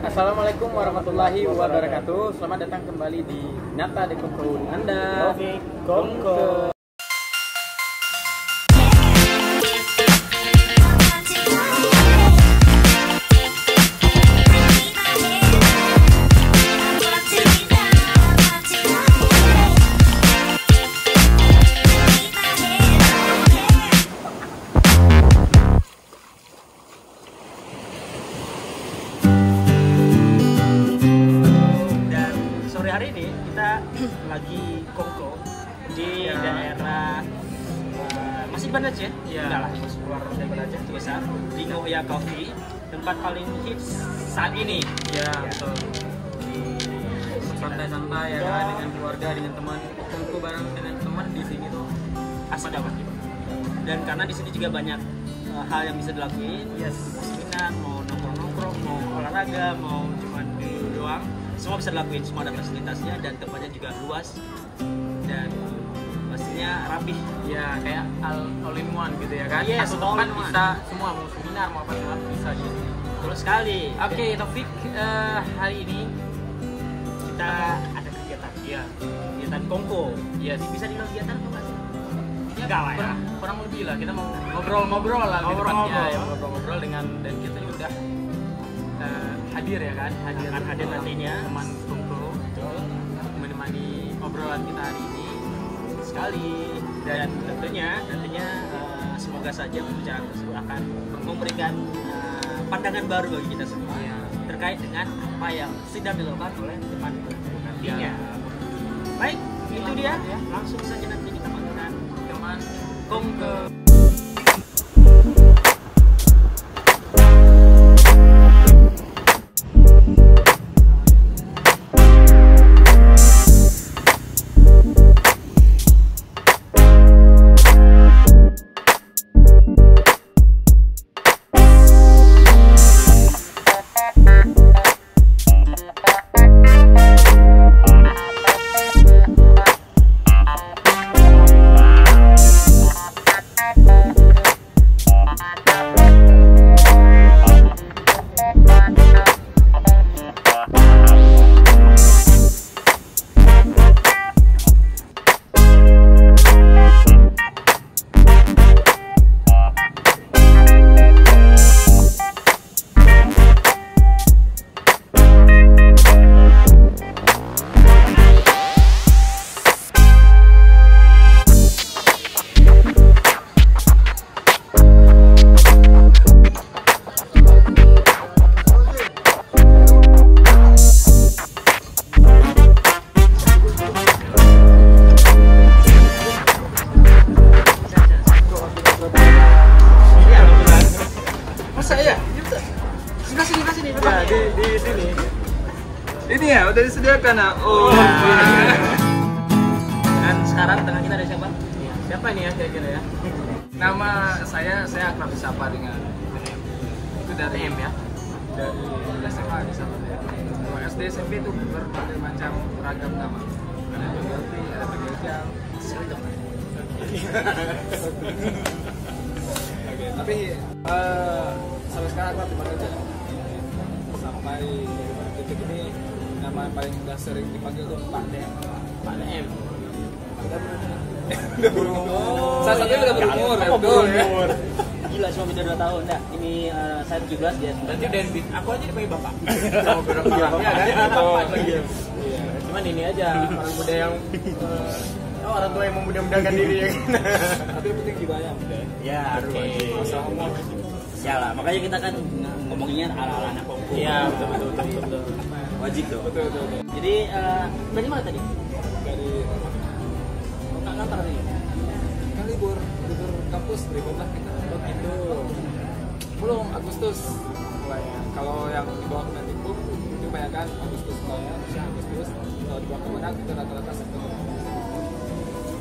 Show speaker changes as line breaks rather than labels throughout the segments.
Assalamualaikum warahmatullahi wabarakatuh. Selamat datang kembali di Nata de Kongko Anda. Kongko.
Hari ini kita lagi kongko di daerah masih Banda Aceh, enggak lah, masih keluar dari Banda Aceh biasa di Ngoya Coffee, tempat paling hits saat ini.
Ya, betul. Santai-santai ya kan, dengan keluarga, dengan teman, kongko bareng dengan teman di sini tuh
asik banget. Dan karena di sini juga banyak hal yang bisa dilakuin, seminar, mau nongkrong-nongkrong, mau olahraga, mau cuman duduk doang. Semua bisa dilakuin, semua ada fasilitasnya dan tempatnya juga luas dan pastinya rapih.
Ya, kayak all in one gitu ya kan.
Yes,
satu tempat bisa semua, mau seminar mau apa semua bisa di sini.
Betul sekali.
Oke, Taufik, hari ini
kita ada kegiatan. Iya, kegiatan kongko.
Iya,
Bisa dibilang kegiatan apa nggak sih?
ya,
Enggak lah ya.
kurang lebih lah, kita mau ngobrol-ngobrol lah di tempatnya, ya, ngobrol-ngobrol dengan, dan kita juga udah hadir ya kan,
akan hadir nantinya
teman kongko untuk menemani obrolan kita hari ini
sekali. Dan tentunya semoga saja pembicaraan tersebut akan memberikan pandangan baru bagi kita semua terkait dengan apa yang sedang dilakukan oleh teman kongko nantinya. Baik, itu dia. Langsung saja nanti kita panggilkan teman kongko.
Di sini. Ini ya udah disediakan. Oh.
Dan sekarang tengah kita ada siapa?
Siapa nih ya kira-kira ya? Nama saya akrab disapa dengan M. Itu dari M ya. Dari SMA di sana ya. Kalau SD SMP itu berbagai macam ragam nama. Ada PGLT, ada PGL. Oke, tapi sampai sekarang akrab di mana aja? Sampai detik ini nama paling udah sering dipanggil tuh Pak DM.
Pak DM.
Udah berumur. Salah satunya udah berumur, betul ya.
Gila, cuma beda 2 tahun. Nah, ini saya 17, dia 19.
Berarti Dan aku aja dipanggil Bapak.
Oh, berapa orangnya kan? Bapak lagi. Iya. Cuman ini aja orang muda yang orang tua yang memudah-mudahkan diri ya.
Tapi yang penting jiwanya muda.
Ya, oke.
Masalah umur.
Sialah, makanya kita kan ngomonginnya ala-ala anak kongko.
Iya, betul.
Wajib dong.
Betul.
Jadi, dari mana tadi?
Dari
Ngantar tadi?
kan libur kampus, libur lah kita. Oh gitu. Belum Agustus mulainya. Kalau yang di bawah Kemendikbud itu banyak kan Agustus mulainya, Agustus. Kalau di bawah Kemenang itu rata-rata September.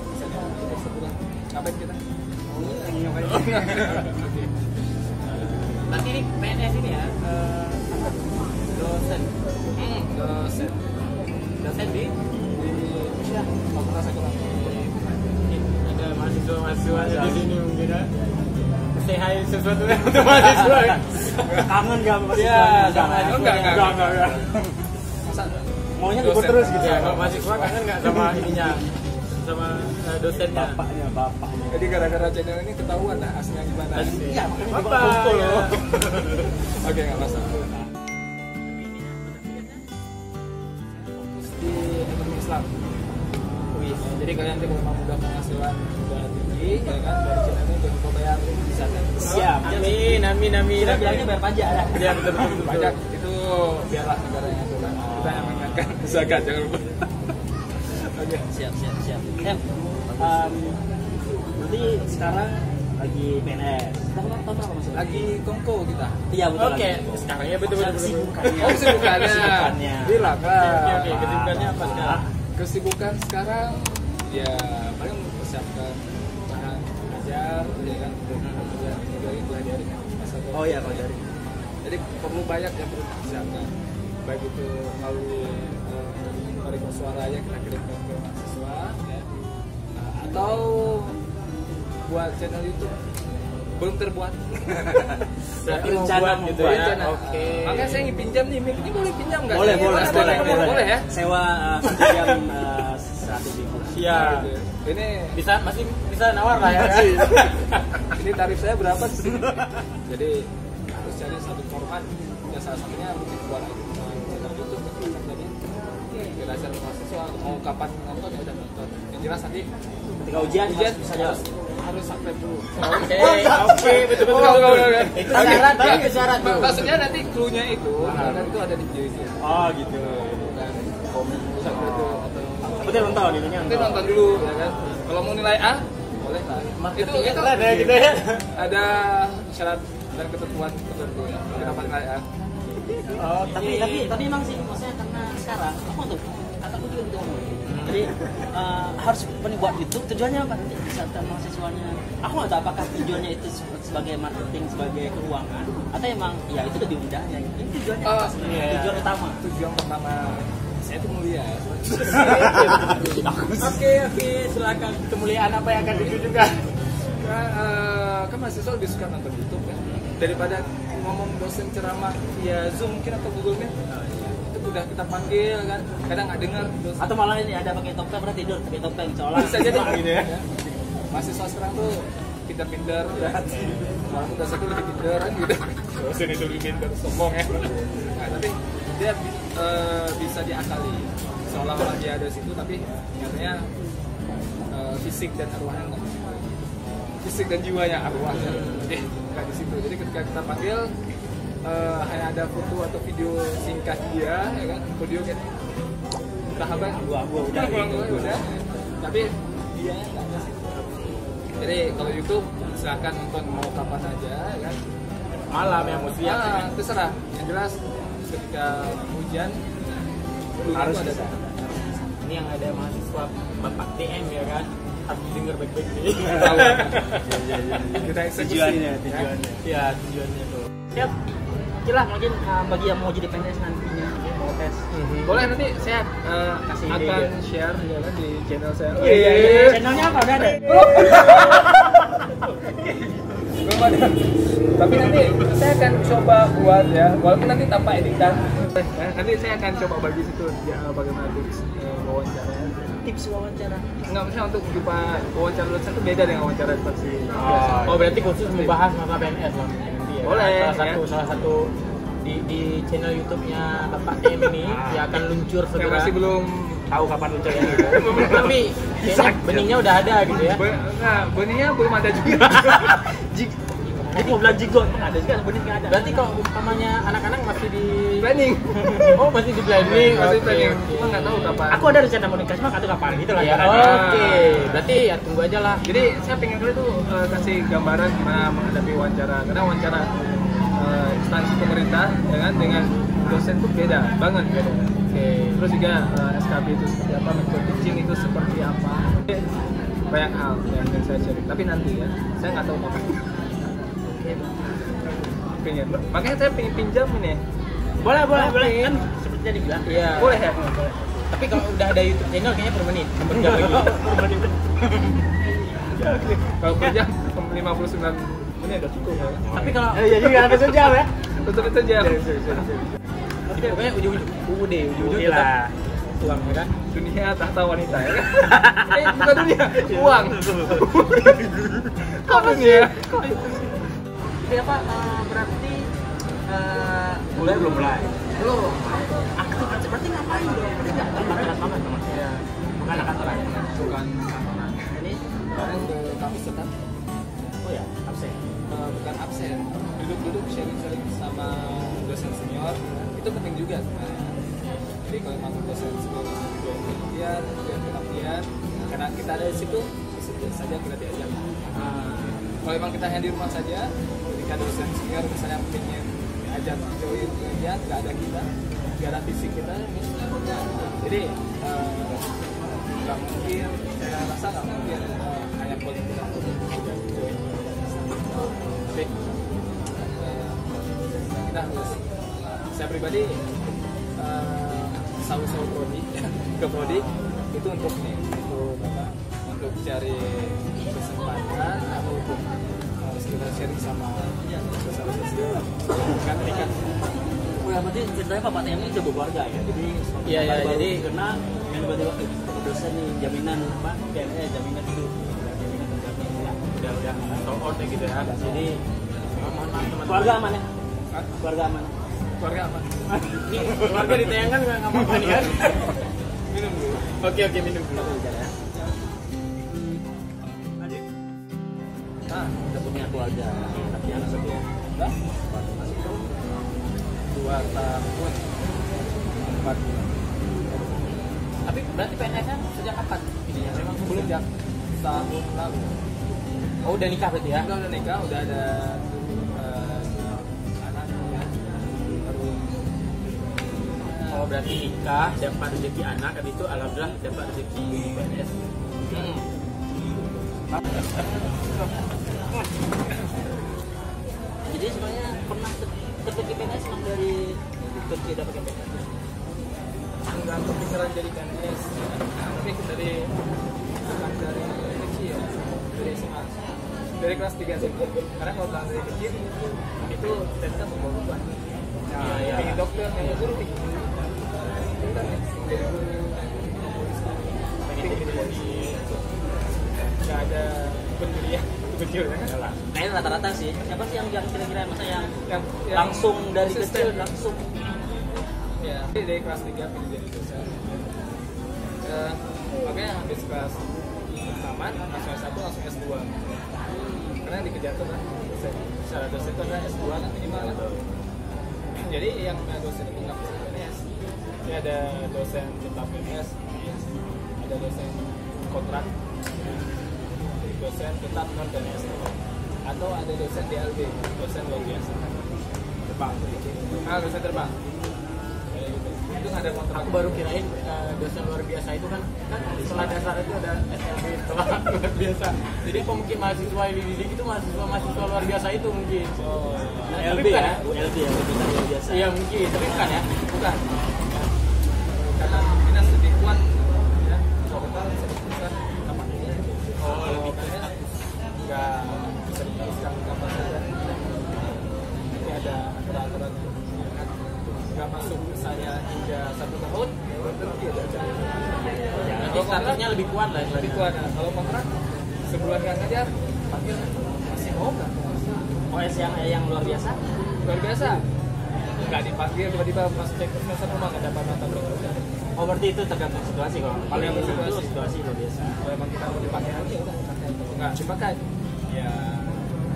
Misalnya itu sebulan. Ngapain kita?
Lagi ngapain? Oke. Berarti ini PNS ini ya? Dosen. Dosen di
Fakultas Ekonomi.
Ada mahasiswa di sini mungkin ya. Say hi sesuatu untuk mahasiswa. Kangen gak sama
Iya,
mahasiswanya?
sama
enggak. Masa
Maunya
dosen
ikut terus gitu
Ya,
ya.
kalau mahasiswa kangen nggak sama ininya, sama dosennya?
Bapaknya.
Jadi gara-gara channel ini ketahuan lah aslinya gimana.
Iya, makanya
Bapak,
dibawa kumpul
ya.
loh.
Oke, nggak masalah. Fokus di ekonomi Islam. Wih, jadi kalian nanti kalau memang udah penghasilan udah tinggi, ya kan dari channel ini jangan lupa bayar zakat.
Siap.
Amin, amin, amin.
Kita bilangnya bayar pajak ya.
Iya, betul, betul, betul.
Pajak itu biarlah negara yang atur. Kita yang mengingatkan zakat jangan lupa. Oke.
Siap. Berarti sekarang lagi PNS. Tahu apa maksudnya?
Lagi kongko kita.
Iya betul.
Oke, sekarang ya betul.
Kesibukannya.
Oh, kesibukannya.
Kesibukannya.
Bilang lah.
Oke, kesibukannya apa sekarang?
Kesibukan sekarang ya paling mempersiapkan bahan ajar, ya kan, pelajari masa depan.
Oh iya, pelajari.
Jadi perlu banyak yang perlu dipersiapkan, baik itu melalui request suaranya kita kirimkan ke mahasiswa, ya. Atau buat channel YouTube belum terbuat.
Berarti mau
Rencana
buat gitu ya.
Rencana.
Oke.
Makanya saya ingin pinjam nih, mic ini boleh pinjam nggak?
Boleh,
Ini
boleh,
mana
boleh,
ada? Boleh ya?
Sewa 1 jam 100.000.
Iya.
Gitu ya. Ini
Masih bisa nawar lah ya.
ini tarif saya berapa sih? Jadi harus cari satu format. Ya salah satunya mungkin buat channel YouTube kan tadi. Belajar mahasiswa mau kapan nonton ya udah nonton. Yang jelas nanti
Ketika ujian bisa jalan.
harus subscribe dulu.
Oke, betul.
Itu syarat, tapi itu syarat tuh.
Maksudnya nanti clue-nya itu, kan itu ada di video itu.
Oh gitu.
Bukan subscribe itu atau
Berarti nonton ininya.
nanti nonton dulu ya kan. Kalau mau nilai A boleh lah. Itu
ada gitu ya.
ada syarat dan ketentuan tertentu ya. Kenapa nilai A?
Oh, tapi emang sih maksudnya karena sekarang aku tuh kataku juga gitu ngomong. Jadi harus buat YouTube tujuannya apa nanti bisa mahasiswanya. Aku nggak tahu apakah tujuannya itu sebagai marketing, sebagai keuangan atau emang ya itu lebih mudahnya. Ini tujuannya apa sebenarnya?
Iya.
Tujuan utama.
Tujuan pertama saya itu mulia.
Oke, silakan. Kemuliaan apa yang akan dituju juga?
Kan mahasiswa lebih suka nonton YouTube kan daripada ngomong dosen ceramah via Zoom mungkin atau Google Meet. Itu udah kita panggil kan, kadang nggak dengar dosen.
Atau malah ini ada pakai topeng pernah tidur pakai topeng seolah
Bisa jadi
gitu ya.
Mahasiswa sekarang tuh kita pinter ya. Walaupun dosen tuh lebih pinter kan gitu. Dosen itu lebih pinter, sombong ya. Nah, tapi dia bisa diakali. Seolah-olah dia ada di situ tapi nyatanya fisik dan arwahnya enggak. Fisik dan jiwanya arwahnya nggak di situ. Jadi ketika kita panggil hanya ada foto atau video singkat dia, ya kan, video kan sahabat
Abu-abu udah gitu.
udah. Tapi dia nggak ada situ. Jadi kalau YouTube silakan nonton mau kapan aja, ya kan.
Malam yang mau siap.
Terserah. Yang jelas ketika hujan
Harus
ada.
bisa.
Ini yang ada mahasiswa Bapak DM ya kan. Harus denger baik-baik nih.
Kita eksekusi.
Tujuannya.
Ya, tujuannya tuh.
Siap. Itulah mungkin bagi yang mau jadi PNS nantinya mau tes.
Boleh nanti saya
Kasih ide
akan
dia.
share ya kan di channel saya.
Iya. Channelnya apa udah ada?
Belum ada. Tapi nanti saya akan coba buat ya, walaupun nanti tanpa editan. Nanti saya akan coba bagi situ ya, bagaimana tips wawancara.
Tips wawancara.
Enggak, misalnya untuk jumpa wawancara dosen itu beda dengan wawancara seperti biasa.
Oh, berarti khusus membahas masalah PNS loh. Nanti ya.
Boleh,
Salah satu di channel YouTube-nya Bapak DM ini yang akan luncur
Saya
segera.
masih belum
Tahu kapan lunturnya gitu. Tapi kayaknya benihnya udah ada gitu ya.
Nah, benihnya belum ada juga.
Jadi mau bilang jigot ada juga benih nggak ada.
Berarti kalau umpamanya anak-anak masih di
Planning.
Oh, masih di planning.
Masih
Oke,
planning.
oke.
Cuma nggak tahu kapan.
Aku ada rencana mau nikah cuma nggak tahu kapan gitu lah.
Ya,
caranya.
oke. Berarti ya tunggu aja lah.
Jadi saya pengen kali tuh kasih gambaran gimana menghadapi wawancara. Karena wawancara instansi pemerintah ya kan dengan dosen tuh beda banget beda.
Oke.
Terus juga SKB itu seperti apa, metode teaching itu seperti apa. Banyak hal yang ingin saya sharing. Tapi nanti ya, saya nggak tahu kapan. Pengen. Makanya saya pengen pinjam ini.
Boleh
Oke.
kan sepertinya dibilang.
Iya.
Boleh ya?
Tapi kalau udah ada YouTube channel kayaknya per menit. Per jam lagi.
Kalau per jam 59 menit udah cukup ya.
Tapi kalau
Iya juga ada sejam ya.
tutup itu aja.
Oke, pokoknya ujung-ujung
Ujung lah.
uang ya kan.
Dunia tahta wanita ya kan? Bukan dunia, uang. Kok dunia?
Jadi apa? Berarti mulai belum mulai?
Belum.
Aktif berarti ngapain dong? Berarti nggak kantoran banget teman.
Ya,
Bukan kantoran.
bukan kantoran.
Ini
Kemarin ke kampus tetap
oh ya absen.
bukan absen, duduk-duduk sharing-sharing sama dosen senior itu penting juga sebenarnya. Jadi kalau memang dosen senior biar karena kita ada di situ saja kita diajak. Kalau memang kita hanya di rumah saja, ketika dosen senior misalnya pengen diajak join pengajian, nggak ada kita, nggak ada fisik kita, jadi nggak mungkin, saya rasa nggak mungkin hanya calling kita untuk join. Tapi kita harus, saya pribadi sawu-sawu prodi ke prodi itu untuk nih, untuk cari kesempatan atau untuk sekedar sharing sama saudara-saudara kan terikat.
Oh ya berarti ceritanya Bapak TM ini udah berkeluarga ya. Jadi
Iya, jadi
karena yang tiba-tiba dosen nih jaminan apa? Jaminan hidup.
Udah sold out ya gitu ya. Jadi mohon maaf teman-teman.
Keluarga aman ya?
Hah?
Keluarga aman.
Keluarga aman.
Ini keluarga ditayangkan nggak apa-apa nih kan?
Minum dulu.
Oke minum dulu.
Nah,
Udah punya keluarga. Tapi anak satu.
udah 2 tahun 4 bulan.
Tapi berarti PNS-nya sejak kapan? Ini ya memang
Belum sejak tahun lalu.
Oh udah nikah berarti ya?
Udah nikah, udah ada anak ya. Baru
Oh berarti nikah, dapat rezeki anak, habis itu alhamdulillah dapat rezeki PNS.
Jadi sebenarnya pernah terpikir PNS emang dari kerja dapat PNS.
nggak kepikiran jadi PNS, tapi dari bukan dari kecil, dari SMA, dari kelas 3 sih. Karena kalau bilang dari kecil itu tetap berubah. Nah,
Iya.
pengen dokter, pengen guru, pengen jadi guru, pengen jadi polisi. Nggak ada pendirian kecil ya.
Nah ini rata-rata sih. Siapa sih yang kira-kira masa yang
Yang
langsung dari
konsisten.
kecil langsung
Ya, dari kelas 3 pengen jadi dosen. Makanya habis kelas tamat, langsung S1, langsung S2. Karena dikejar tuh kan dosen. Secara dosen itu adalah S2 kan minimal kan. Jadi yang dosen itu nggak bisa PNS. Jadi ada dosen tetap PNS, ada dosen kontrak, dosen tetap non PNS, atau ada dosen DLB, dosen luar biasa. Terbang. Dosen terbang. Kayak gitu. Itu nggak ada kontrak.
Aku baru kirain dosen luar biasa itu kan setelah dasar itu ada SLB setelah luar biasa. Jadi apa mungkin mahasiswa yang dididik itu mahasiswa luar biasa itu mungkin.
Oh,
Nah,
LB
tapi bukan
ya, LB ya, lebih luar biasa.
Iya mungkin, tapi bukan ya.
bukan. Karena dinas lebih kuat ya. Total sedikit besar kapasitasnya.
Oh, lebih
PNS nggak bisa diteruskan kapasitasnya. Ini ada aturan-aturan nggak masuk saya hingga 1 tahun, berarti ada acara.
Jadi statusnya lebih kuat lah.
Lebih kuat. Nah, kalau kontrak sebulan nggak ngajar, panggil masih mau nggak?
OS yang luar biasa.
Luar biasa. Nggak dipanggil tiba-tiba pas cek semester rumah nggak dapat mata pelajaran.
Oh berarti itu tergantung situasi kok. Paling
Tergantung
itu
situasi.
situasi luar biasa.
Kalau emang kita mau dipakai aja udah pakai. Nggak dipakai, ya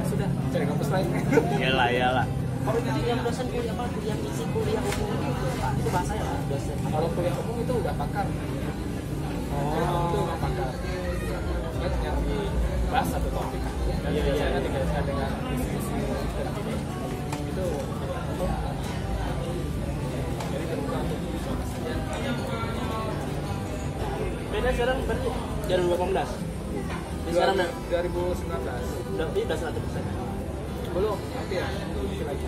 sudah cari kampus lain.
Iyalah. Kalau jadi yang dosen kuliah apa, yang isi kuliah umum itu bahasa ya dosen.
Kalau kuliah umum itu udah pakar. Itu udah pakar. Kan yang dibahas satu topik. Dan biasanya dikaitkan dengan diskusi terkini. Itu jadi terbuka untuk semua saja.
Beda sekarang berarti dari 2018. Ini sekarang
2019
udah 100%.
belum hampir lagi.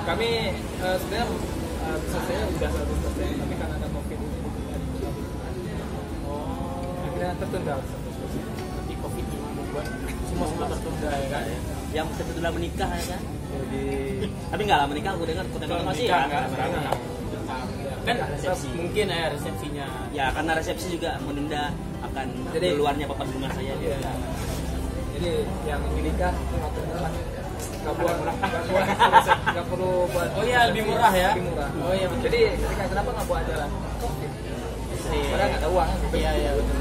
Kami sebenarnya bisa saya udah 100%, tapi karena ada COVID ini akhirnya tertunda 100%.
Nanti COVID ini membuat semua tertunda ya kan.
Yang tertunda menikah ya kan. Tapi nggak lama nikah, aku dengar kota masih ya.
Kan mungkin ya resepsinya.
Ya karena resepsi juga menunda akan
Jadi-
keluarnya papa bunga saya.
Iya. Jadi yang nikah itu ngaturnya lah. Nggak perlu buat.
Oh iya, lebih murah ya?
Lebih murah.
Oh iya, betul.
Jadi ketika kenapa nggak buat jalan?
Iya.
Padahal nggak ada uang. Gitu.
Iya iya betul.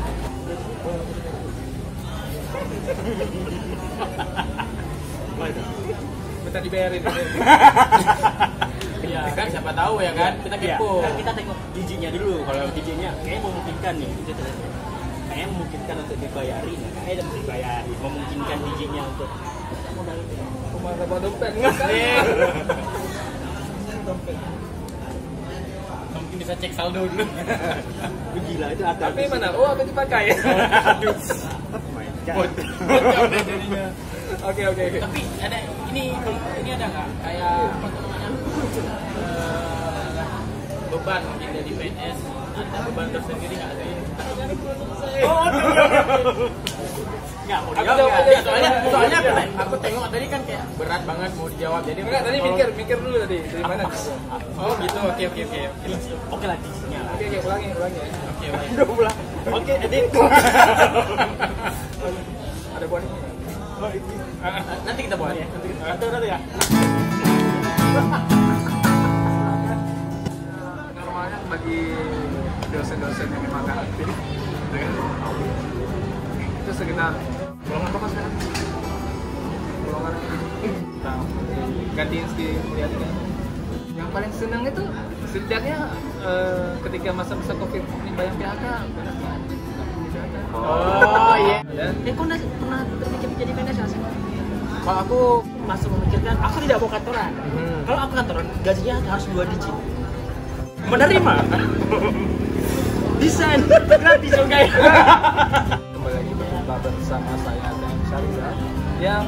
Minta dibayarin.
Iya kan siapa tahu ya kan kita
Ya,
kepo.
kan kita tengok giginya dulu. Kalau giginya kayaknya memungkinkan nih. Kayaknya memungkinkan untuk dibayari. Kayaknya dibayari. Memungkinkan giginya untuk
Cuma dapat dompet.
Mungkin bisa cek saldo dulu.
gila itu ada.
Tapi mana? Oh, apa dipakai?
Aduh.
Jadinya.
Oke.
Tapi ada ini ada nggak kayak apa namanya beban mungkin dari PNS ada beban tersendiri nggak sih?
Nggak mau
Aku
dijawab
jawab
nggak?
aja.
Soalnya aku tengok tadi kan kayak berat banget mau dijawab jadi
Enggak, tadi mikir dulu tadi dari mana?
Oh gitu, oke.
Oke lah giginya lah.
Oke, ulangi ya.
Oke.
Udah pulang. Oke, edit.
Ada buah ini.
Nanti kita buat.
Nanti ya.
Normalnya bagi dosen-dosen yang memang nggak aktif, itu sekitar golongan apa sekarang? Golongan gantiin di kuliah tiga. Yang paling senang itu setidaknya ketika masa-masa covid ini banyak PHK, banyak kan?
Oh iya.
Dan
Kok pernah terpikir jadi PNS nggak sih?
Kalau aku
Masih memikirkan, aku tidak mau kantoran. Kalau aku kantoran, gajinya harus 2 digit. Menerima. Desain gratis dong guys.
kembali lagi berjumpa bersama saya dan Syariza yang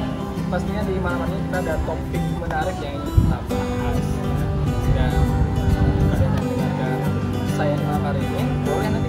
pastinya di mana-mana kita ada topik menarik yang ingin kita bahas dan kalian yang mendengarkan saya malam hari ini boleh nanti